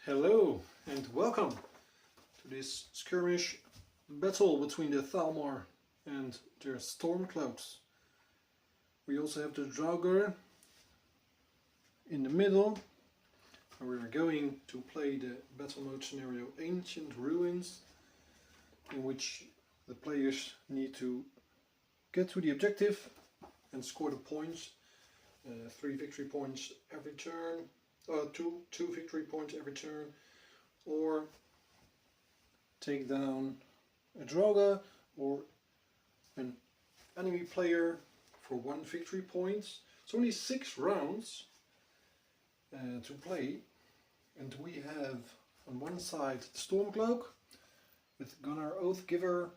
Hello and welcome to this skirmish battle between the Thalmor and their Stormcloaks. We also have the Draugr in the middle, and we are going to play the battle mode scenario Ancient Ruins, in which the players need to get to the objective and score the points. 3 victory points every turn. Two victory points every turn, or take down a Draugr or an enemy player for 1 victory point. It's only 6 rounds to play, and we have on one side the Stormcloak with Gunnar Oathgiver,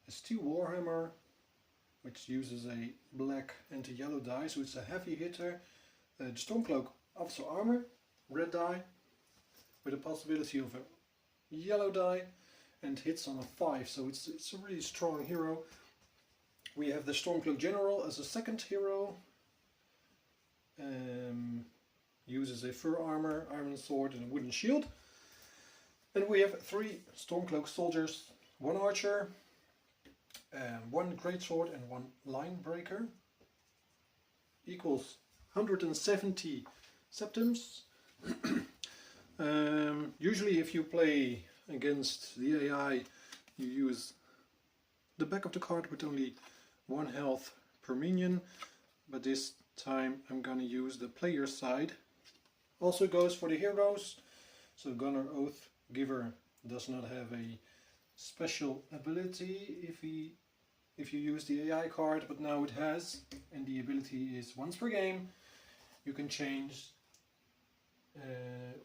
a Steel Warhammer, which uses a black and a yellow die, so it's a heavy hitter. The Stormcloak Officer Armor, red die, with a possibility of a yellow die, and hits on a 5, so it's a really strong hero. We have the Stormcloak General as a second hero, uses a fur armor, iron sword and a wooden shield. And we have 3 Stormcloak soldiers, 1 archer, 1 greatsword and 1 line breaker, equals 170 septims. Usually if you play against the AI, you use the back of the card with only 1 health per minion, but this time I'm gonna use the player side. Also goes for the heroes, so Gunnar Oathgiver does not have a special ability if you use the AI card, but now it has, and the ability is once per game you can change,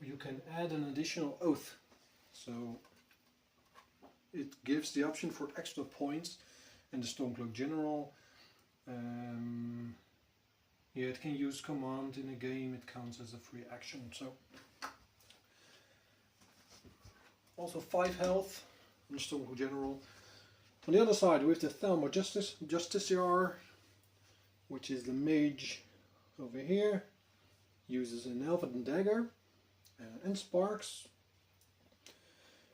you can add an additional oath, so it gives the option for extra points. And the Stormcloak General, yeah, it can use command in a game, it counts as a free action. So also 5 health in the Stormcloak General. On the other side we have the Thalmor Justiciar, which is the mage over here, uses an elven dagger and sparks,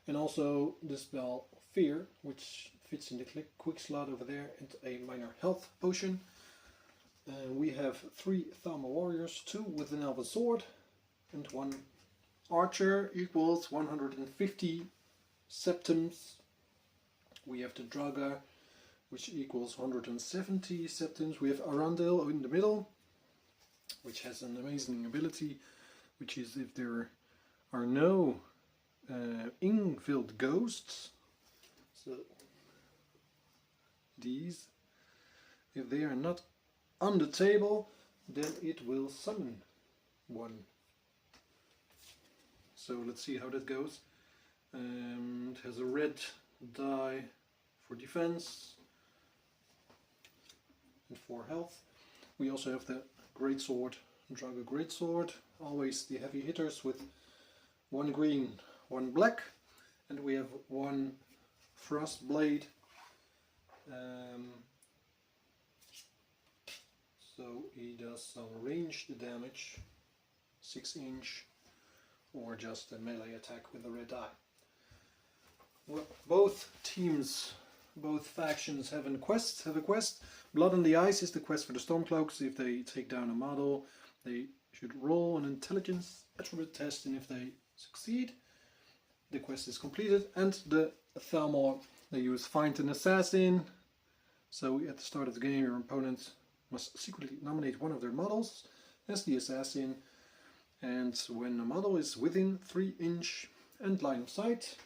and also the spell Fear, which fits in the quick slot over there, and a minor health potion. We have 3 Thalmor warriors, 2 with an elven sword and 1 archer, equals 150 septims. We have the Draugr, which equals 170 septims. We have Arundel in the middle, which has an amazing ability, which is if there are no ink-filled ghosts, so these, if they are not on the table, then it will summon one. So let's see how that goes. It has a red die for defense and 4 health. We also have the greatsword, Draugr greatsword, always the heavy hitters with 1 green, 1 black, and we have 1 frost blade. So he does some ranged damage, 6-inch, or just a melee attack with a red die. Well, both teams, both factions have a quest. Blood on the Ice is the quest for the Stormcloaks. If they take down a model, they should roll an intelligence attribute test, and if they succeed, the quest is completed. And the Thalmor, they use Find an Assassin. So at the start of the game, your opponent must secretly nominate one of their models as the assassin, and when the model is within 3-inch and line of sight,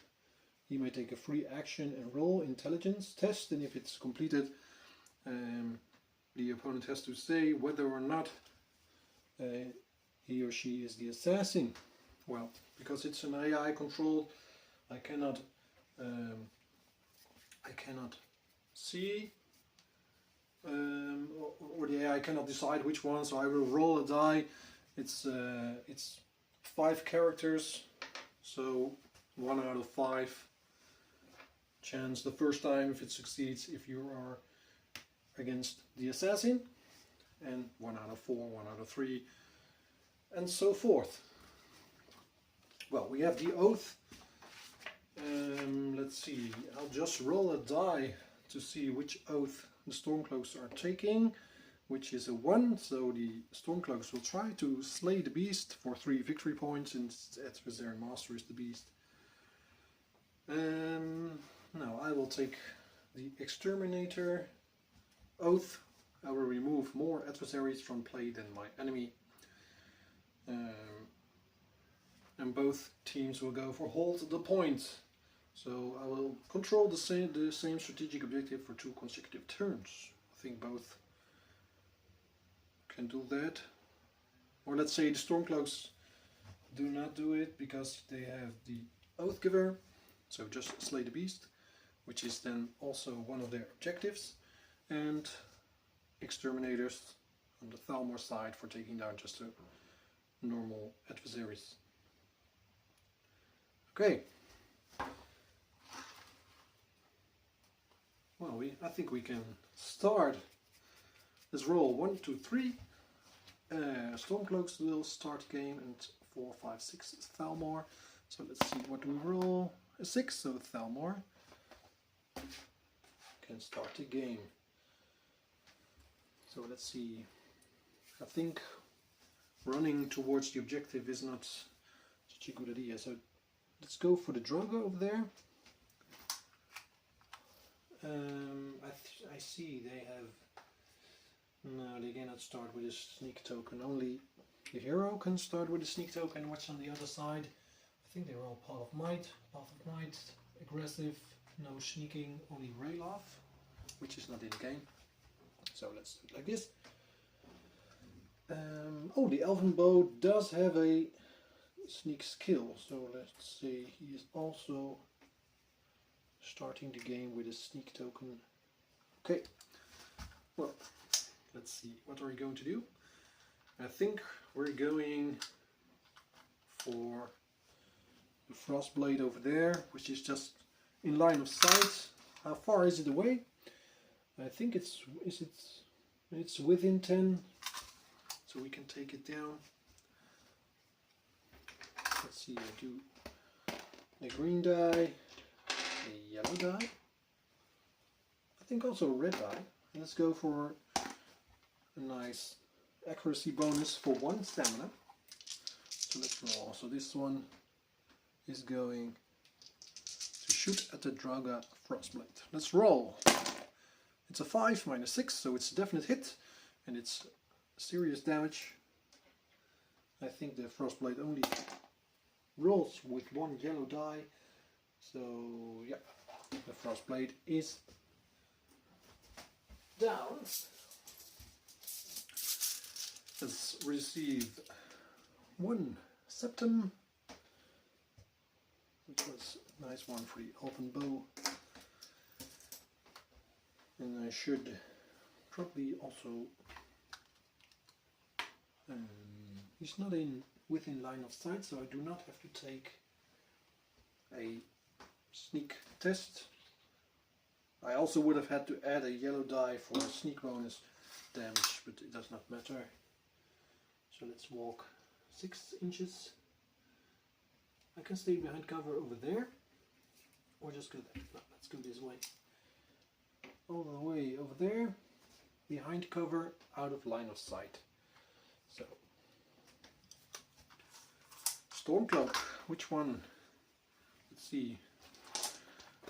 he may take a free action and roll intelligence test, and if it's completed, the opponent has to say whether or not he or she is the assassin. Well, because it's an AI controlled, I cannot see, or the AI cannot decide which one, so I will roll a die. It's 5 characters, so 1 out of 5 chance the first time if it succeeds if you are against the assassin, and 1 out of 4, 1 out of 3, and so forth. well, we have the oath. Let's see, I'll just roll a die to see which oath the Stormcloaks are taking, which is a 1, so the Stormcloaks will try to slay the beast for 3 victory points, and adversary master is the beast. Now I will take the exterminator oath. I will remove more adversaries from play than my enemy. And both teams will go for hold the point. So I will control the same strategic objective for 2 consecutive turns. I think both can do that. Or let's say the Stormcloaks do not do it because they have the Oath Giver. So just slay the beast, which is then also one of their objectives. And exterminators on the Thalmor side for taking down just the normal adversaries. Okay. Well, I think we can start. Let's roll 1, 2, 3. Stormcloaks will start the game, and 4, 5, 6 is Thalmor. So let's see what we roll. A 6, so Thalmor can start the game. So let's see. I think running towards the objective is not such a good idea. So let's go for the Drogo over there. I see they have... No, they cannot start with a sneak token. Only the hero can start with a sneak token. What's on the other side? I think they're all Path of Might. Path of Might, aggressive, no sneaking, only rail off, which is not in the game. So let's do it like this. Oh, the Elven Bow does have a sneak skill. So let's see, he is also starting the game with a sneak token. Okay, well, let's see, what are we going to do? I think we're going for the Frostblade over there, which is just in line of sight. How far is it away? I think it's within 10, so we can take it down. Let's see, I do a green die, a yellow die, I think also a red die. Let's go for a nice accuracy bonus for 1 stamina. So let's roll. So this one is going to shoot at the Draga Frostblade. Let's roll. It's a 5 minus 6, so it's a definite hit, and it's serious damage. I think the Frostblade only rolls with 1 yellow die, so yeah, the Frostblade is down. Let's receive 1 septim, which was a nice one for the Elven Bow. And I should probably also, he's not within line of sight, so I do not have to take a sneak test. I also would have had to add a yellow die for a sneak bonus damage, but it does not matter. So let's walk 6 inches. I can stay behind cover over there, or just go there. No, let's go this way. All the way over there, behind cover, out of line of sight. So, Stormcloak, which one? Let's see.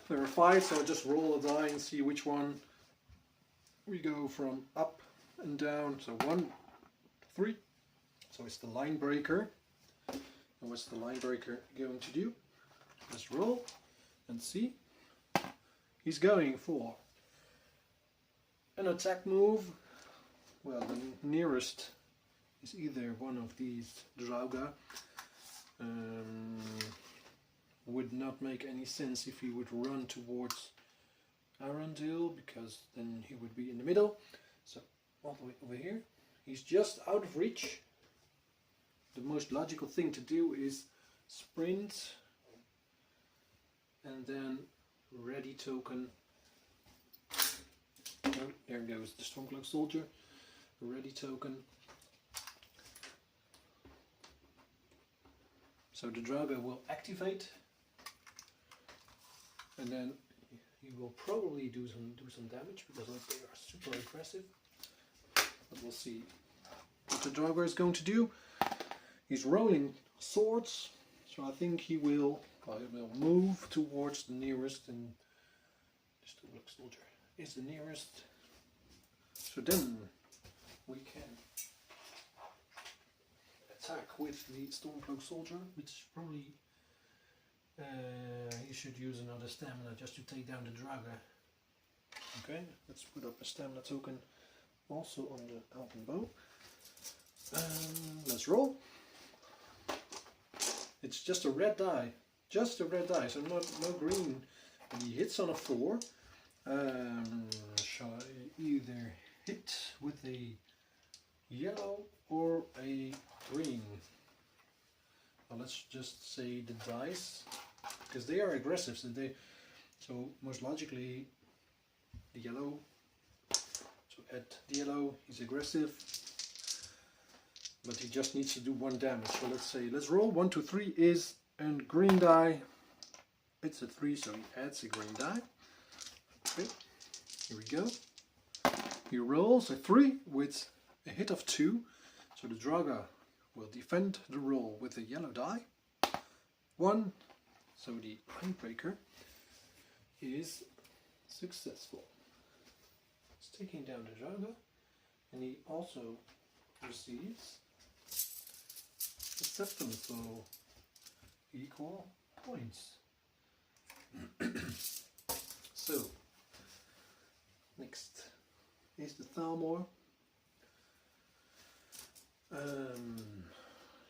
There are 5, so I'll just roll a die and see which one we go from up and down. So 1, 3. So it's the line breaker. And what's the line breaker going to do? Let's roll and see. He's going for an attack move. Well, the nearest is either one of these Drauga. Would not make any sense if he would run towards Arundel, because then he would be in the middle. So all the way over here. He's just out of reach. The most logical thing to do is sprint and then ready token. Oh, there goes the Stormcloak soldier. Ready token. So the Draugr will activate, and then he will probably do some damage because they are super aggressive. But we'll see what the Draugr is going to do. He's rolling swords, so I think he will move towards the nearest, and the Stormcloak soldier is the nearest. So then we can attack with the Stormcloak soldier, which probably he should use another stamina just to take down the Draugr. Okay, let's put up a stamina token also on the Elven bow. Let's roll. It's just a red die, so no green. And he hits on a 4. Shall I either hit with a yellow or a green? Well, let's just say the dice, because they are aggressive, so most logically the yellow. So at the yellow, he's aggressive, but he just needs to do 1 damage. So let's roll. 1, 2, 3 is a green die. It's a 3, so he adds a green die. Okay, here we go. He rolls a 3 with a hit of 2. So the Draugr will defend the roll with a yellow die. 1. So the Mindbreaker is successful. It's taking down the Draugr, and he also receives the septim, so equal points. So next is the Thalmor.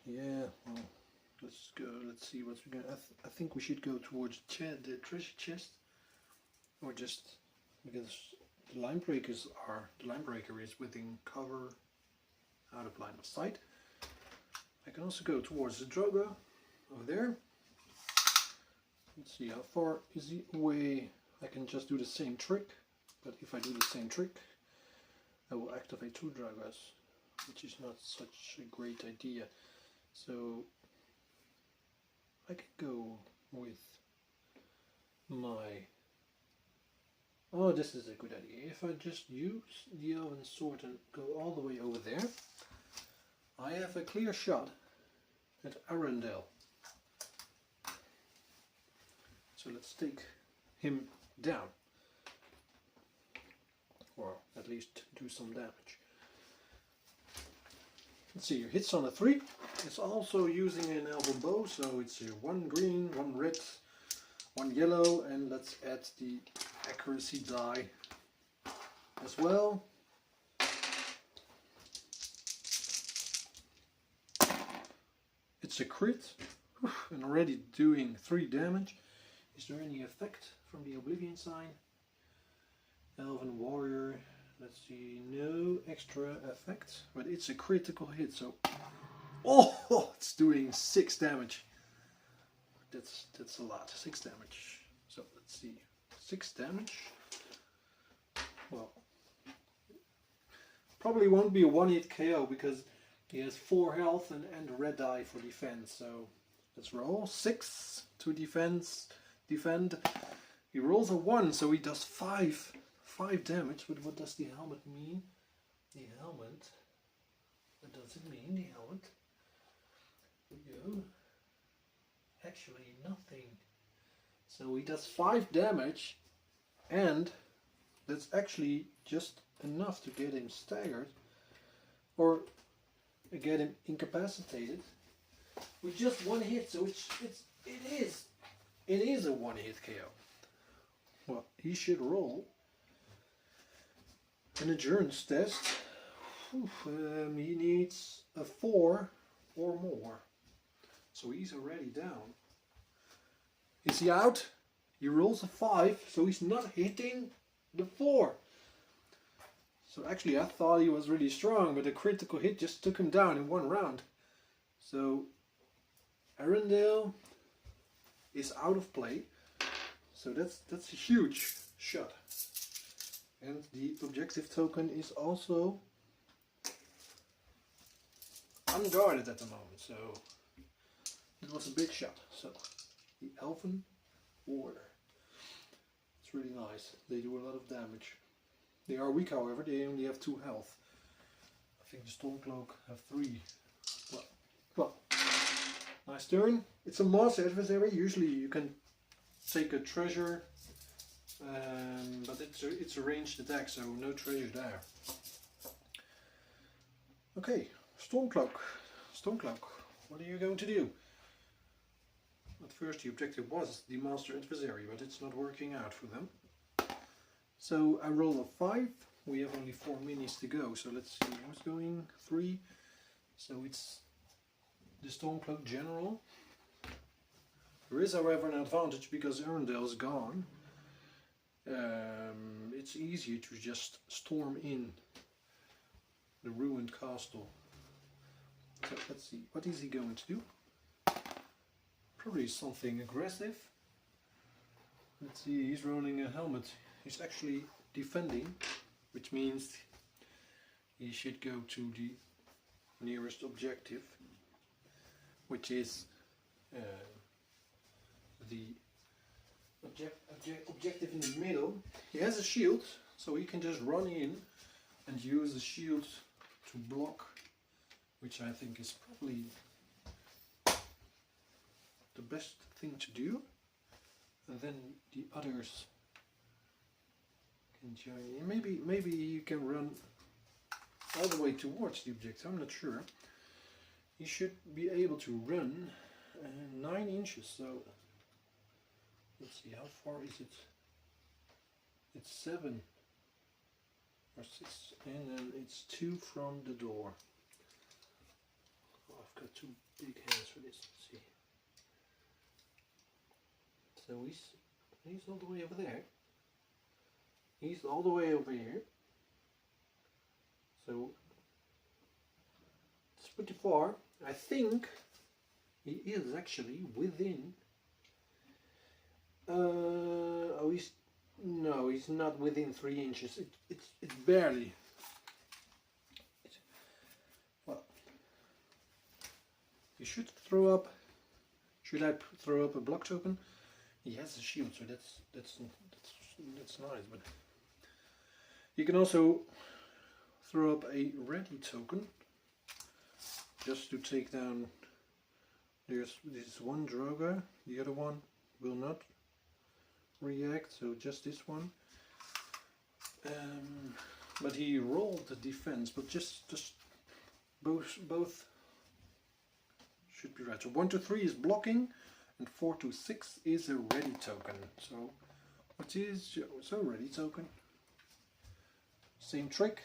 Yeah, well, let's go. Let's see what's we got. I think we should go towards the treasure chest, or just because the Linebreaker is within cover, out of line of sight. I can also go towards the Draugr over there. Let's see how far is he away. I can just do the same trick, but if I do the same trick, I will activate 2 Draugrs, which is not such a great idea. So I can go with my... Oh, this is a good idea. If I just use the Elven sword and go all the way over there, I have a clear shot at Arundel. So let's take him down, or at least do some damage. Let's see, hits on a 3. It's also using an Elven bow, so it's 1 green, 1 red, 1 yellow, and let's add the accuracy die as well. It's a crit, and already doing 3 damage. Is there any effect from the Oblivion sign? Elven warrior. Let's see, no extra effect, but it's a critical hit, so oh, it's doing 6 damage. That's a lot, 6 damage. So let's see, 6 damage. Well, probably won't be a 1-hit KO because he has 4 health and a red die for defense. So let's roll 6 to defend. He rolls a 1, so he does 5 damage. But what does the helmet mean? The helmet. What does it mean? The helmet. Actually, nothing. So he does 5 damage, and that's actually just enough to get him staggered, or get him incapacitated with just 1 hit. So it is a 1-hit KO. Well, he should roll an endurance test. He needs a 4 or more. So he's already down. Is he out? He rolls a 5, so he's not hitting the 4. So actually I thought he was really strong, but a critical hit just took him down in 1 round. So Arundel is out of play. So that's a huge shot. And the objective token is also unguarded at the moment. So It was a big shot. So the Elven Warrior. It's really nice. They do a lot of damage. They are weak, however. They only have 2 health. I think the Stormcloak have 3. Well, nice turn. It's a monster adversary. Usually you can take a treasure, but it's a ranged attack, so no treasure there. Okay, Stormcloak. Stormcloak, what are you going to do? At first the objective was the monster adversary, but it's not working out for them. So I roll a 5. We have only 4 minis to go, so let's see who's going. 3. So it's the Stormcloak General. There is, however, an advantage because Arendelle is gone. It's easier to just storm in the ruined castle. So let's see, what is he going to do? Probably something aggressive. Let's see, he's rolling a helmet. He's actually defending, which means he should go to the nearest objective, which is the objective in the middle. He has a shield, so he can just run in and use the shield to block, which I think is probably the best thing to do. And then the others can join in. Maybe you can run all the way towards the objective. I'm not sure. You should be able to run 9 inches. So let's see, how far is it? It's 7 or 6, and then it's 2 from the door. Oh, I've got 2 big hands for this. Let's see. So he's all the way over there. He's all the way over here. So it's pretty far. I think he is actually within. Oh, he's not within 3 inches. It's barely. Well, you should throw up. Should I throw up a block token? He has a shield, so that's nice. But you can also throw up a ready token just to take down. There's this one Droga. The other one will not react, so just this one. But he rolled the defense, but just both should be right. So 1 to 3 is blocking, and 4 to 6 is a ready token. So what is so ready token? Same trick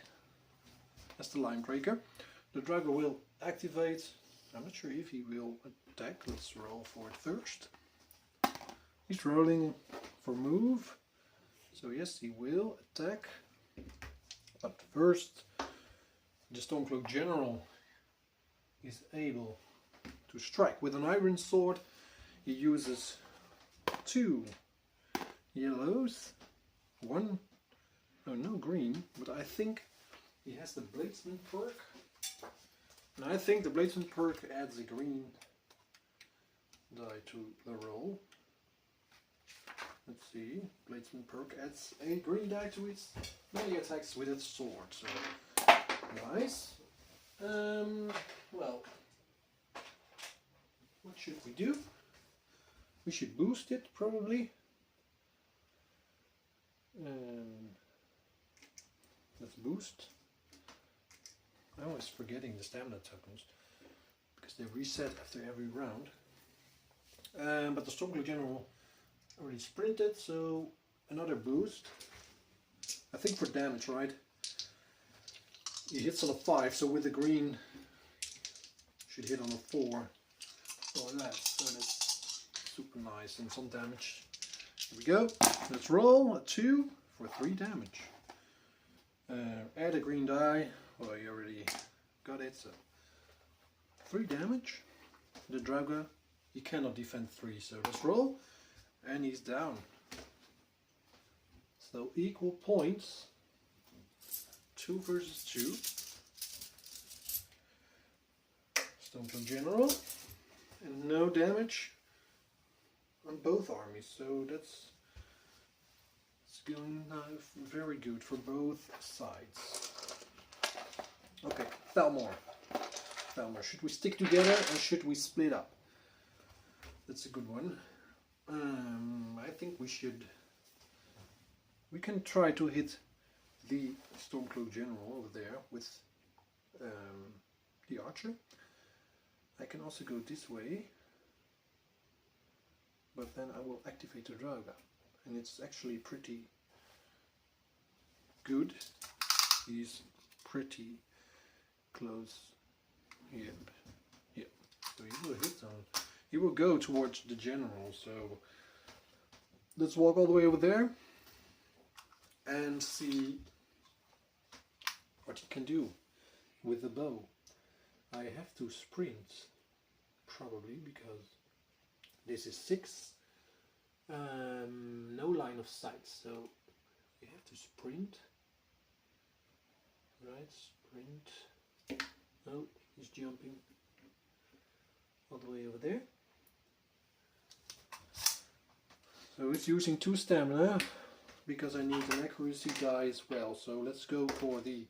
as the line breaker. The Drago will activate. I'm not sure if he will attack. Let's roll for it first. He's rolling for move, so yes, he will attack. But first, the Stormcloak General is able to strike with an iron sword. He uses 2 yellows, 1, oh no green, but I think he has the Bladesman perk. And I think the Bladesman perk adds a green die to the roll. Let's see, Bladesman perk adds a green die to its melee attacks with its sword. So nice. Well, what should we do? We should boost it probably. Let's boost. I'm always forgetting the stamina tokens because they reset after every round. But the Stormcloak General already sprinted, so another boost. I think for damage, right? He hits on a 5, so with the green should hit on a 4 or less. So that's super nice and some damage. Here we go. Let's roll a 2 for 3 damage. Add a green die. Oh, you already got it. So 3 damage. The Draga, he cannot defend 3, so let's roll. And he's down. So equal points. 2 versus 2. Stormcloak General. and no damage on both armies, so it's going very good for both sides. Okay, Thalmor. Should we stick together or should we split up? That's a good one. I think we should. We can try to hit the Stormcloak General over there with the archer. I can also go this way, but then I will activate the Drauga, and it's actually pretty good. He's pretty close. Yep. So he will hit on. He will go towards the general. So let's walk all the way over there and see what he can do with the bow. I have to sprint probably because this is 6. No line of sight, so you have to sprint. Right, sprint. Oh, he's jumping all the way over there. So it's using 2 stamina because I need an accuracy die as well. So let's go for the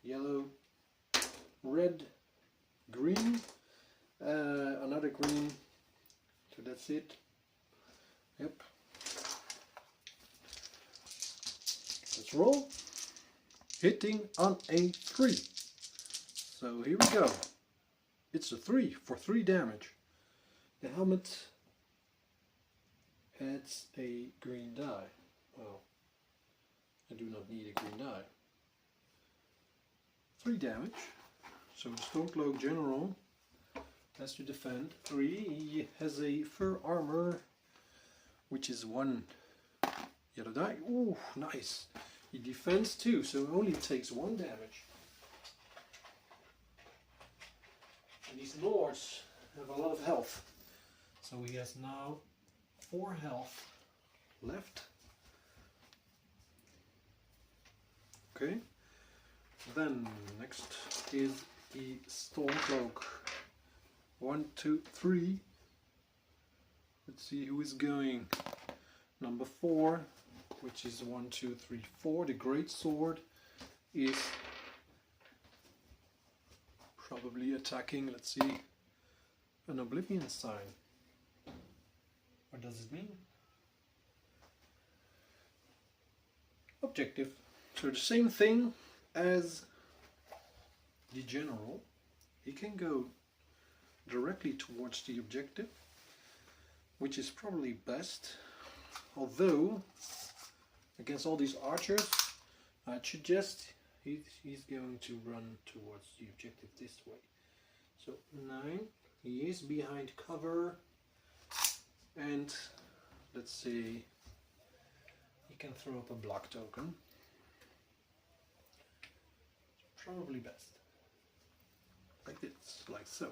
yellow, red, green, another green. So that's it. Yep. Let's roll. Hitting on a 3. So here we go. It's a 3 for 3 damage. The helmet adds a green die. Well, I do not need a green die. 3 damage. So the Stormcloak General has to defend 3. He has a fur armor, which is 1 yellow die. Ooh, nice. He defends 2, so it only takes 1 damage. And these lords have a lot of health. So he has now 4 health left. Okay. Then next is the Stormcloak. 1, 2, 3. Let's see who is going. Number 4, which is 1, 2, 3, 4. The great sword is probably attacking, let's see, an oblivion sign. What does it mean? Objective. So the same thing as the general. He can go directly towards the objective, which is probably best. Although, against all these archers, I'd suggest he's going to run towards the objective this way. So 9, he is behind cover, and let's see, he can throw up a block token. Probably best. Like this, like so.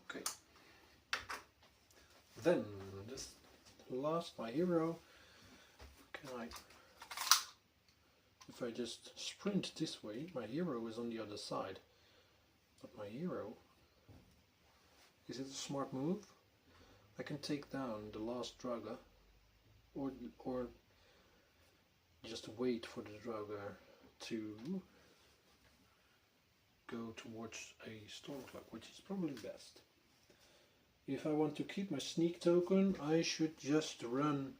Okay. Then, just last, my hero. Can I... If I just sprint this way, my hero is on the other side. But my hero... Is it a smart move? I can take down the last Drauga. Or just wait for the Drauga to go towards a Stormcloak, which is probably best. If I want to keep my sneak token, I should just run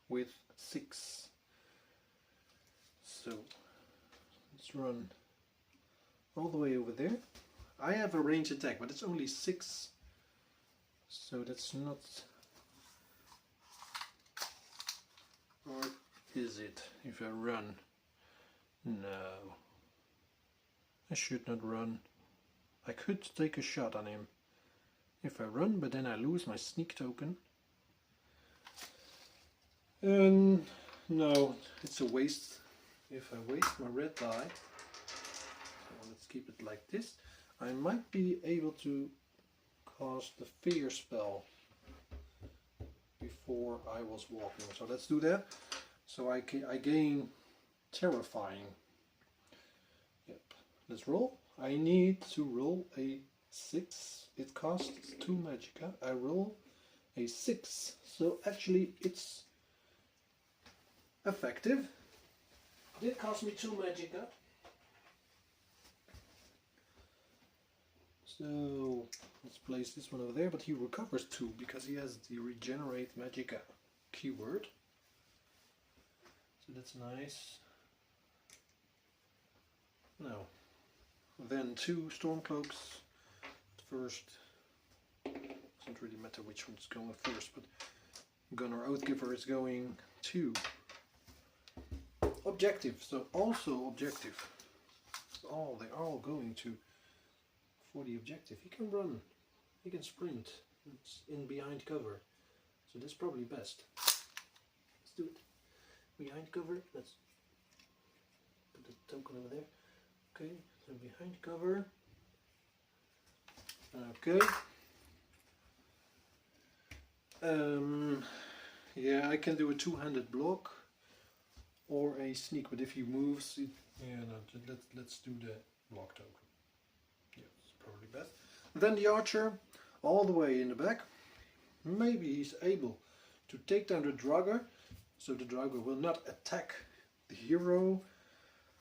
with 6. So let's run all the way over there. I have a range attack, but it's only 6, so that's not... Or is it? If I run? No. I should not run. I could take a shot on him if I run, but then I lose my sneak token. And no, it's a waste if I waste my red die. So let's keep it like this. I might be able to cast the fear spell before I was walking. So let's do that. So I gain terrifying. Yep. Let's roll. I need to roll a 6. It costs 2 magicka. I roll a 6. So actually it's effective. It did cost me 2 magicka. So let's place this one over there, but he recovers 2 because he has the regenerate magicka keyword. So that's nice. Now, then 2 Stormcloaks. First, doesn't really matter which one's going first, but Gunner Oathgiver is going to objective. So also objective. They're all going to for the objective. He can run, he can sprint. It's in behind cover, so that's probably best. Let's do it. Behind cover. Let's put the token over there. Okay, so behind cover. Okay. Yeah, I can do a two-handed block or a sneak, but if he moves, let's do the block token. Yeah, it's probably best. Then the archer, all the way in the back. Maybe he's able to take down the Draugr, so the Draugr will not attack the hero.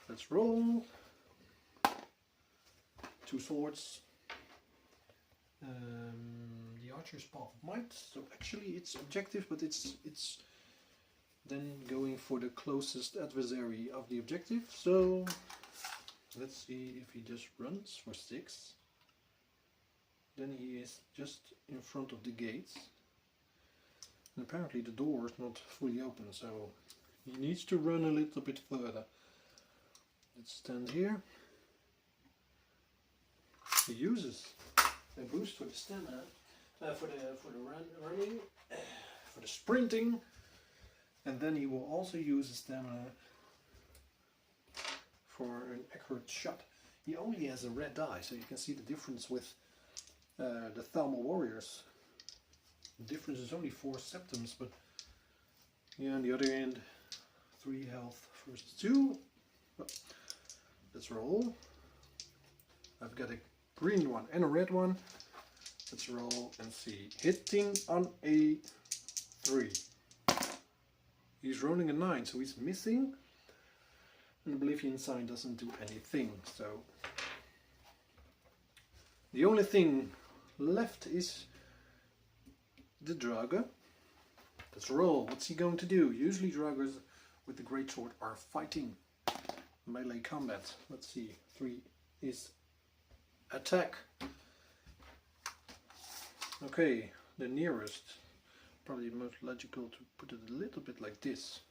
Let's roll. 2 swords. The archer's path of might, so actually it's objective, but it's then going for the closest adversary of the objective. So let's see if he just runs for 6. Then he is just in front of the gates, and apparently the door is not fully open, so he needs to run a little bit further. Let's stand here. He uses a boost for the stamina, for the running, for the sprinting, and then he will also use the stamina for an accurate shot. He only has a red die, so you can see the difference with the Thalmor warriors. The difference is only 4 septims, but yeah, on the other end, 3 health versus 2. Let's roll. I've got a green one and a red one. Let's roll and see. Hitting on a 3. He's rolling a 9, so he's missing. And the Oblivion sign doesn't do anything. So the only thing left is the Draugr. Let's roll. What's he going to do? Usually Draugrs with the greatsword are fighting melee combat. Let's see. 3 is attack. Okay, the nearest, probably most logical to put it a little bit like this,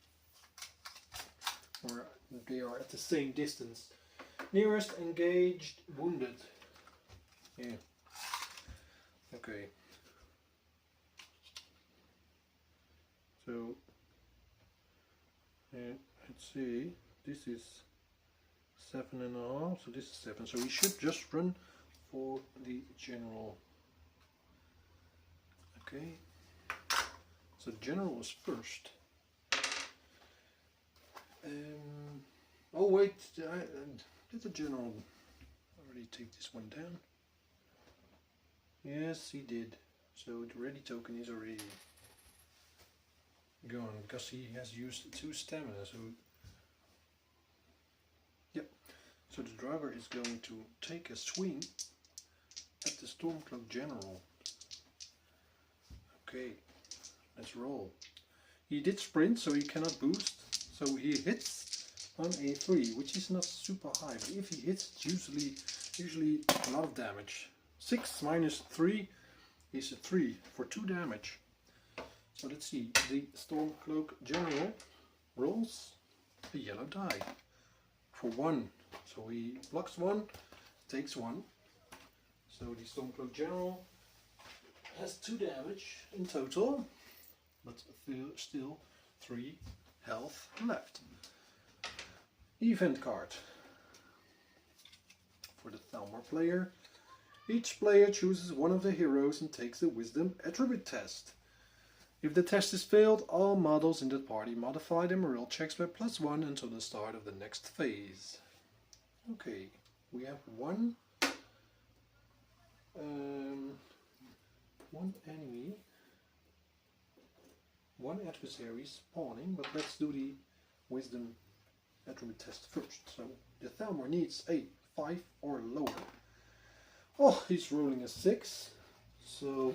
or they are at the same distance. Nearest, engaged, wounded. Yeah. Okay. So let's see. This is 7.5, so this is 7. So we should just run for the general. Okay. So general is first. Oh wait, did the general already take this one down? Yes, he did. So the ready token is already gone because he has used 2 stamina. So yep. So the Draugr is going to take a swing at the Stormcloak general. Okay, let's roll. He did sprint, so he cannot boost. So he hits on a 3, which is not super high. But if he hits, it's usually a lot of damage. 6 minus 3 is a 3 for 2 damage. So let's see. The Stormcloak general rolls a yellow die for 1. So he blocks 1, takes 1. So the Stormcloak general has 2 damage in total, but still 3 health left. Event card. For the Thalmor player, each player chooses one of the heroes and takes a wisdom attribute test. If the test is failed, all models in the party modify their morale checks by +1 until the start of the next phase. Okay, we have 1 one enemy, one adversary spawning, but let's do the wisdom attribute test first. So the Thalmor needs a 5 or lower. Oh, he's rolling a 6, so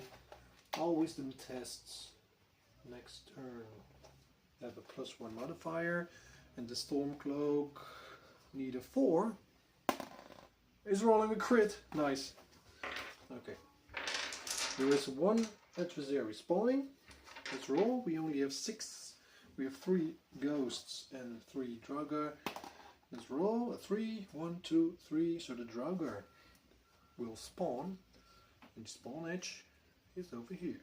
all wisdom tests next turn have a +1 modifier, and the Stormcloak need a 4. Is rolling a crit. Nice. Okay. There is one adversary spawning. Let's roll. We only have 6. We have 3 ghosts and 3 Draugr. Let's roll a 3. 1, 2, 3. So the Draugr will spawn. And the spawn edge is over here.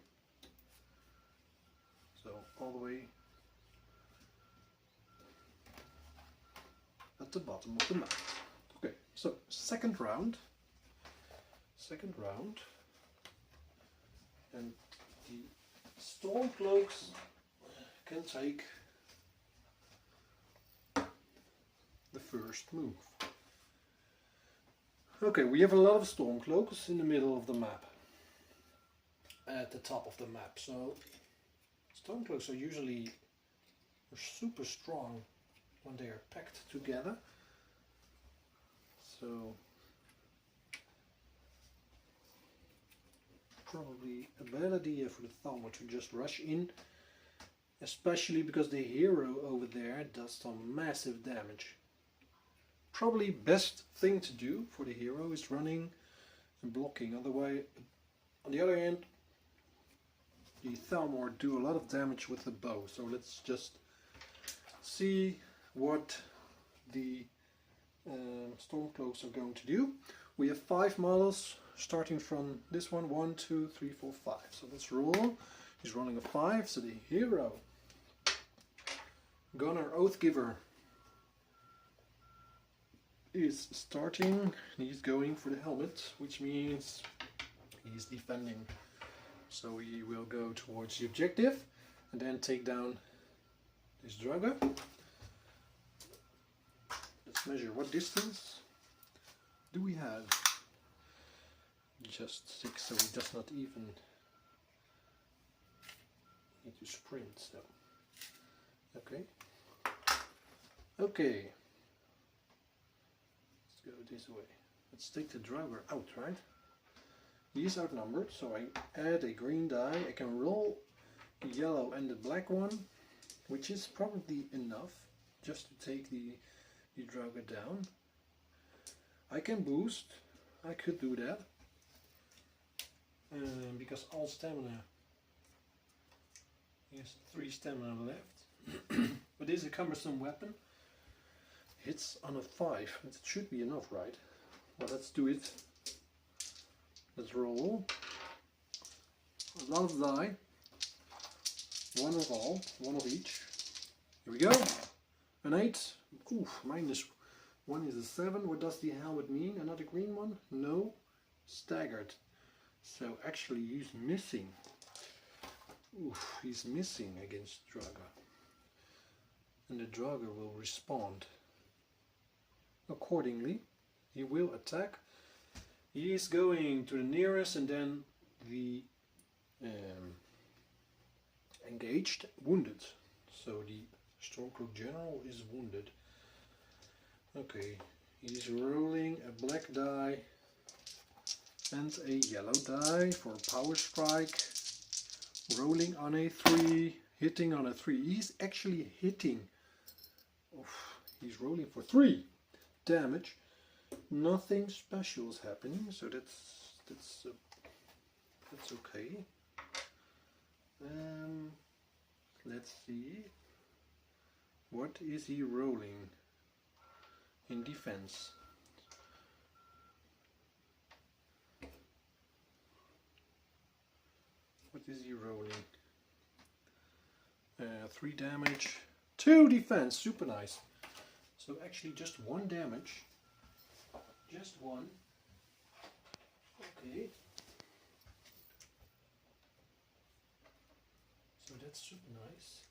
So all the way at the bottom of the map. Okay, so second round, and the Stormcloaks can take the first move. Okay, we have a lot of Stormcloaks in the middle of the map, at the top of the map. So Stormcloaks are usually super strong when they are packed together. So probably a bad idea for the Thalmor to just rush in, especially because the hero over there does some massive damage. Probably best thing to do for the hero is running and blocking. Otherwise, on the other hand, the Thalmor do a lot of damage with the bow. So let's just see what the Stormcloaks are going to do. We have 5 models starting from this one. 1, 2, 3, 4, 5. So let's roll. He's rolling a 5. So the hero, Gunner Oathgiver, is starting. He's going for the helmet, which means he's defending. So he will go towards the objective and then take down this Draugr. Let's measure what distance do we have. Just 6, so he does not even need to sprint. So okay. Let's go this way. Let's take the Draugr out, right? He's outnumbered, so I add a green die. I can roll the yellow and the black one, which is probably enough just to take the Draugr down. I can boost. I could do that. Because all stamina. He has 3 stamina left. But this is a cumbersome weapon. Hits on a 5. It should be enough, right? Well, let's do it. Let's roll. A lot of die. 1 of all. 1 of each. Here we go. An 8. Oof, -1 is a 7. What does the helmet mean? Another green one? No. Staggered. So actually he's missing. Oof, he's missing against Draugr. And the Draugr will respond. Accordingly, he will attack. He is going to the nearest, and then the engaged, wounded. So the Stormcloak General is wounded. Okay, he's rolling a black die and a yellow die for a power strike. Rolling on a 3, hitting on a 3. He's actually hitting. Oof, he's rolling for 3 damage. Nothing special is happening, so that's okay. Let's see. What is he rolling in defense? What is he rolling? 3 damage, 2 defense. Super nice. So actually just 1 damage. Just 1. Okay. So that's super nice.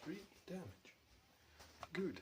3 damage. Good.